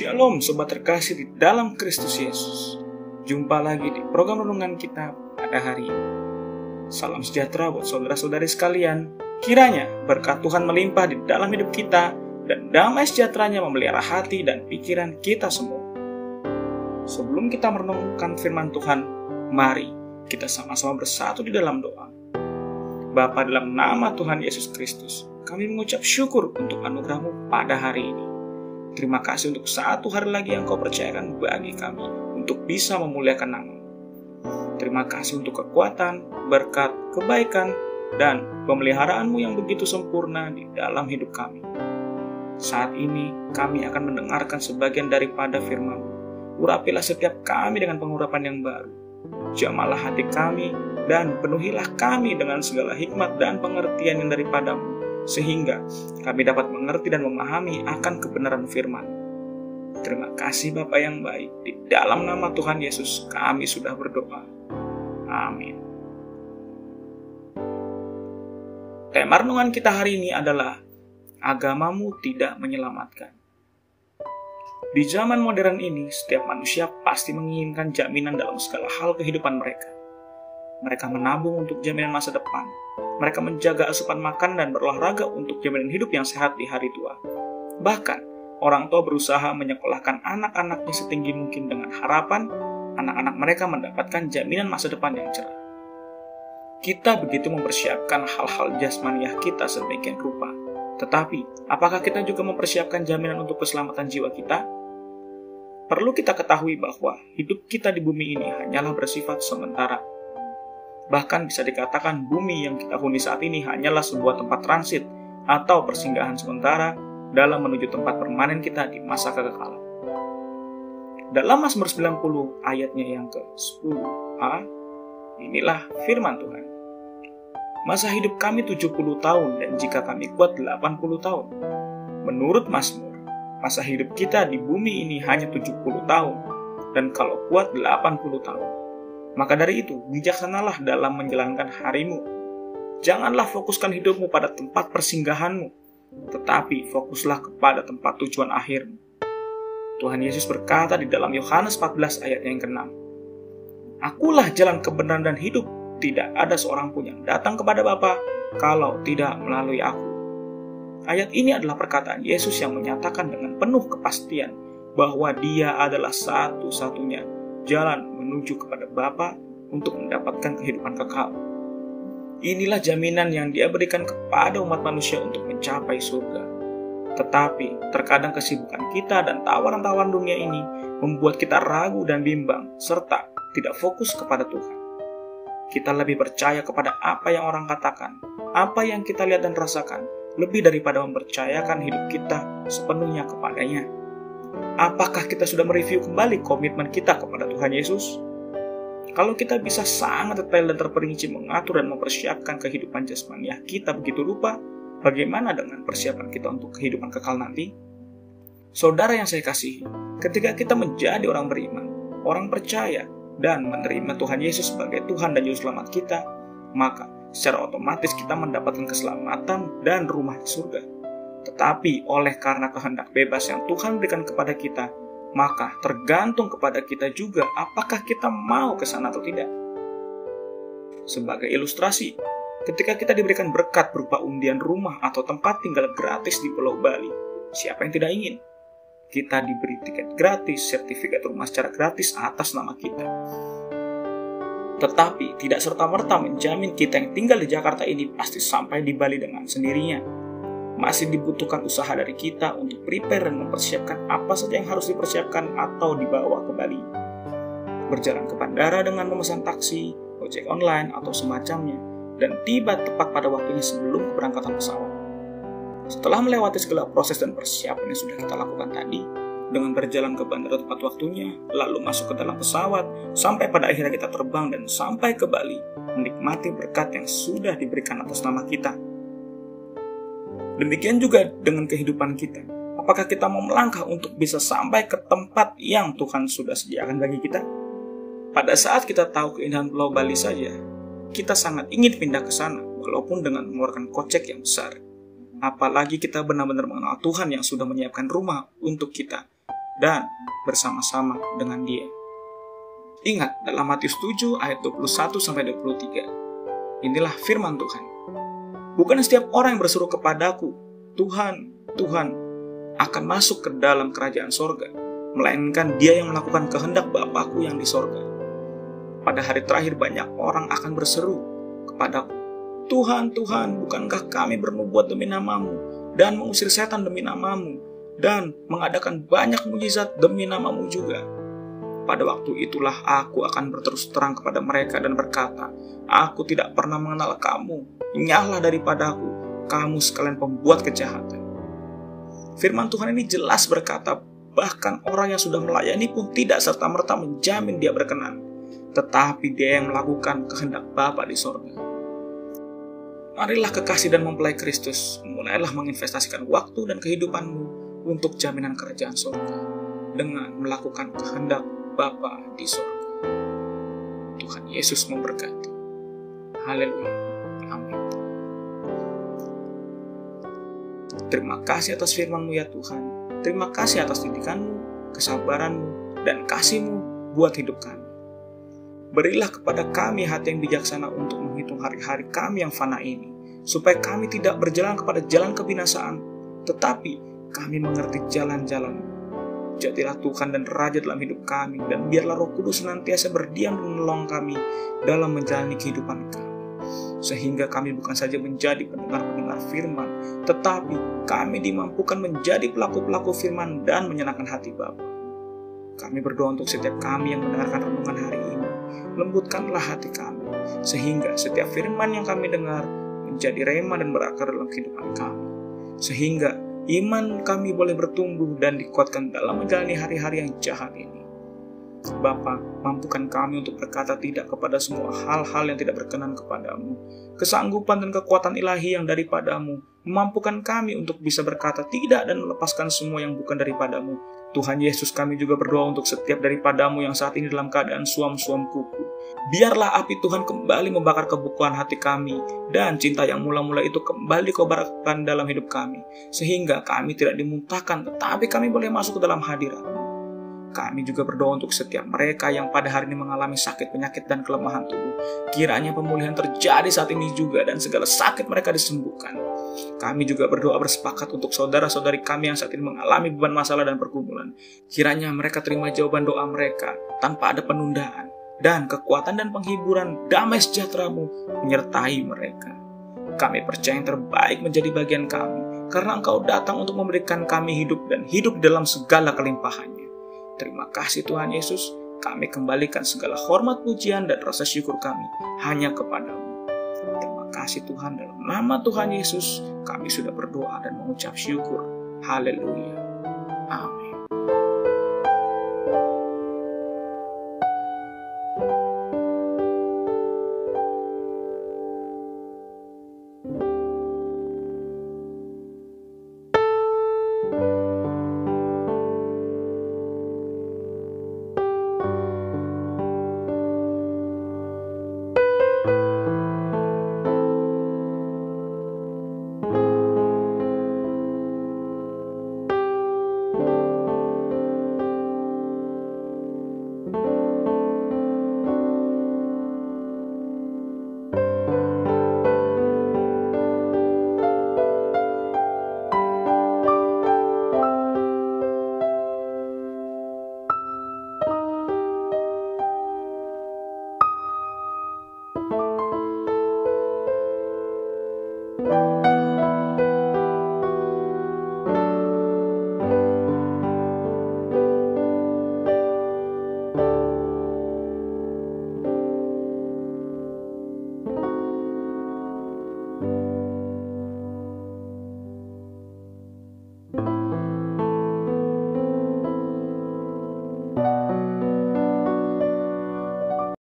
Shalom sobat terkasih di dalam Kristus Yesus. Jumpa lagi di program renungan kita pada hari ini. Salam sejahtera buat saudara-saudari sekalian. Kiranya berkat Tuhan melimpah di dalam hidup kita dan damai sejahteranya memelihara hati dan pikiran kita semua. Sebelum kita merenungkan firman Tuhan, mari kita sama-sama bersatu di dalam doa. Bapa, dalam nama Tuhan Yesus Kristus, kami mengucap syukur untuk anugerah-Mu pada hari ini. Terima kasih untuk satu hari lagi yang Kau percayakan bagi kami untuk bisa memuliakan nama-Mu. Terima kasih untuk kekuatan, berkat, kebaikan, dan pemeliharaan-Mu yang begitu sempurna di dalam hidup kami. Saat ini kami akan mendengarkan sebagian daripada firman-Mu. Urapilah setiap kami dengan pengurapan yang baru. Jamalah hati kami dan penuhilah kami dengan segala hikmat dan pengertian yang daripada-Mu, sehingga kami dapat mengerti dan memahami akan kebenaran firman. Terima kasih Bapa yang baik. Di dalam nama Tuhan Yesus kami sudah berdoa. Amin. Tema renungan kita hari ini adalah agamamu tidak menyelamatkan. Di zaman modern ini, setiap manusia pasti menginginkan jaminan dalam segala hal kehidupan mereka. Mereka menabung untuk jaminan masa depan. Mereka menjaga asupan makan dan berolahraga untuk jaminan hidup yang sehat di hari tua. Bahkan, orang tua berusaha menyekolahkan anak-anaknya setinggi mungkin dengan harapan anak-anak mereka mendapatkan jaminan masa depan yang cerah. Kita begitu mempersiapkan hal-hal jasmaniah kita sedemikian rupa. Tetapi, apakah kita juga mempersiapkan jaminan untuk keselamatan jiwa kita? Perlu kita ketahui bahwa hidup kita di bumi ini hanyalah bersifat sementara. Bahkan bisa dikatakan bumi yang kita huni saat ini hanyalah sebuah tempat transit atau persinggahan sementara dalam menuju tempat permanen kita di masa kekekalan. Dalam Mazmur 90 ayatnya yang ke-10a, inilah firman Tuhan. Masa hidup kami 70 tahun dan jika kami kuat 80 tahun. Menurut Mazmur, masa hidup kita di bumi ini hanya 70 tahun dan kalau kuat 80 tahun. Maka dari itu, bijaksanalah dalam menjalankan harimu. Janganlah fokuskan hidupmu pada tempat persinggahanmu, tetapi fokuslah kepada tempat tujuan akhirmu. Tuhan Yesus berkata di dalam Yohanes 14 ayat yang ke-6, Akulah jalan kebenaran dan hidup, tidak ada seorang pun yang datang kepada Bapa kalau tidak melalui aku. Ayat ini adalah perkataan Yesus yang menyatakan dengan penuh kepastian bahwa Dia adalah satu-satunya jalan menuju kepada Bapa untuk mendapatkan kehidupan kekal. Inilah jaminan yang Dia berikan kepada umat manusia untuk mencapai surga. Tetapi terkadang kesibukan kita dan tawaran-tawaran dunia ini membuat kita ragu dan bimbang serta tidak fokus kepada Tuhan. Kita lebih percaya kepada apa yang orang katakan, apa yang kita lihat dan rasakan, lebih daripada mempercayakan hidup kita sepenuhnya kepadanya. Apakah kita sudah mereview kembali komitmen kita kepada Tuhan Yesus? Kalau kita bisa sangat detail dan terperinci mengatur dan mempersiapkan kehidupan jasmaniah kita begitu rupa, bagaimana dengan persiapan kita untuk kehidupan kekal nanti? Saudara yang saya kasihi, ketika kita menjadi orang beriman, orang percaya, dan menerima Tuhan Yesus sebagai Tuhan dan Juru Selamat kita, maka secara otomatis kita mendapatkan keselamatan dan rumah di surga. Tetapi oleh karena kehendak bebas yang Tuhan berikan kepada kita, maka tergantung kepada kita juga apakah kita mau ke sana atau tidak. Sebagai ilustrasi, ketika kita diberikan berkat berupa undian rumah atau tempat tinggal gratis di Pulau Bali, siapa yang tidak ingin? Kita diberi tiket gratis, sertifikat rumah secara gratis atas nama kita. Tetapi tidak serta-merta menjamin kita yang tinggal di Jakarta ini pasti sampai di Bali dengan sendirinya. Masih dibutuhkan usaha dari kita untuk prepare dan mempersiapkan apa saja yang harus dipersiapkan atau dibawa ke Bali. Berjalan ke bandara dengan memesan taksi, ojek online, atau semacamnya, dan tiba tepat pada waktunya sebelum keberangkatan pesawat. Setelah melewati segala proses dan persiapan yang sudah kita lakukan tadi, dengan berjalan ke bandara tepat waktunya, lalu masuk ke dalam pesawat, sampai pada akhirnya kita terbang dan sampai ke Bali, menikmati berkat yang sudah diberikan atas nama kita. Demikian juga dengan kehidupan kita. Apakah kita mau melangkah untuk bisa sampai ke tempat yang Tuhan sudah sediakan bagi kita? Pada saat kita tahu keindahan Pulau Bali saja, kita sangat ingin pindah ke sana, walaupun dengan mengeluarkan kocek yang besar. Apalagi kita benar-benar mengenal Tuhan yang sudah menyiapkan rumah untuk kita dan bersama-sama dengan Dia. Ingat dalam Matius 7 ayat 21-23. Inilah firman Tuhan. Bukan setiap orang yang berseru kepadaku, Tuhan, Tuhan, akan masuk ke dalam kerajaan sorga, melainkan dia yang melakukan kehendak Bapa-Ku yang di sorga. Pada hari terakhir banyak orang akan berseru kepadaku, Tuhan, Tuhan, bukankah kami bernubuat demi nama-Mu, dan mengusir setan demi nama-Mu, dan mengadakan banyak mujizat demi nama-Mu juga? Pada waktu itulah aku akan berterus terang kepada mereka dan berkata, aku tidak pernah mengenal kamu, nyahlah daripadaku, kamu sekalian pembuat kejahatan. Firman Tuhan ini jelas berkata, bahkan orang yang sudah melayani pun tidak serta-merta menjamin dia berkenan, tetapi dia yang melakukan kehendak Bapa di sorga. Marilah kekasih dan mempelai Kristus, mulailah menginvestasikan waktu dan kehidupanmu untuk jaminan kerajaan sorga dengan melakukan kehendak Bapa di sorga. Tuhan Yesus memberkati. Haleluya. Amin. Terima kasih atas firman-Mu ya Tuhan. Terima kasih atas didikan-Mu, kesabaran-Mu, dan kasih-Mu buat hidup kami. Berilah kepada kami hati yang bijaksana untuk menghitung hari-hari kami yang fana ini, supaya kami tidak berjalan kepada jalan kebinasaan, tetapi kami mengerti jalan-jalan-Mu. Jadilah Tuhan dan Raja dalam hidup kami, dan biarlah Roh Kudus senantiasa berdiam dan menolong kami dalam menjalani kehidupan kami, sehingga kami bukan saja menjadi pendengar-pendengar firman, tetapi kami dimampukan menjadi pelaku-pelaku firman dan menyenangkan hati Bapa. Kami berdoa untuk setiap kami yang mendengarkan renungan hari ini. Lembutkanlah hati kami, sehingga setiap firman yang kami dengar menjadi rema dan berakar dalam kehidupan kami, sehingga iman kami boleh bertumbuh dan dikuatkan dalam menjalani hari-hari yang jahat ini. Bapa, mampukan kami untuk berkata tidak kepada semua hal-hal yang tidak berkenan kepadamu. Kesanggupan dan kekuatan ilahi yang daripadamu memampukan kami untuk bisa berkata tidak dan melepaskan semua yang bukan daripadamu. Tuhan Yesus, kami juga berdoa untuk setiap daripadamu yang saat ini dalam keadaan suam-suam kuku. Biarlah api Tuhan kembali membakar kebukuan hati kami, dan cinta yang mula-mula itu kembali dikobarkan dalam hidup kami, sehingga kami tidak dimuntahkan, tetapi kami boleh masuk ke dalam hadirat. Kami juga berdoa untuk setiap mereka yang pada hari ini mengalami sakit, penyakit, dan kelemahan tubuh. Kiranya pemulihan terjadi saat ini juga dan segala sakit mereka disembuhkan. Kami juga berdoa bersepakat untuk saudara-saudari kami yang saat ini mengalami beban masalah dan pergumulan. Kiranya mereka terima jawaban doa mereka tanpa ada penundaan, dan kekuatan dan penghiburan damai sejahtera-Mu menyertai mereka. Kami percaya yang terbaik menjadi bagian kami, karena Engkau datang untuk memberikan kami hidup dan hidup dalam segala kelimpahannya. Terima kasih Tuhan Yesus, kami kembalikan segala hormat, pujian, dan rasa syukur kami hanya kepada-Mu. Terima kasih Tuhan, dalam nama Tuhan Yesus, kami sudah berdoa dan mengucap syukur. Haleluya. Amin.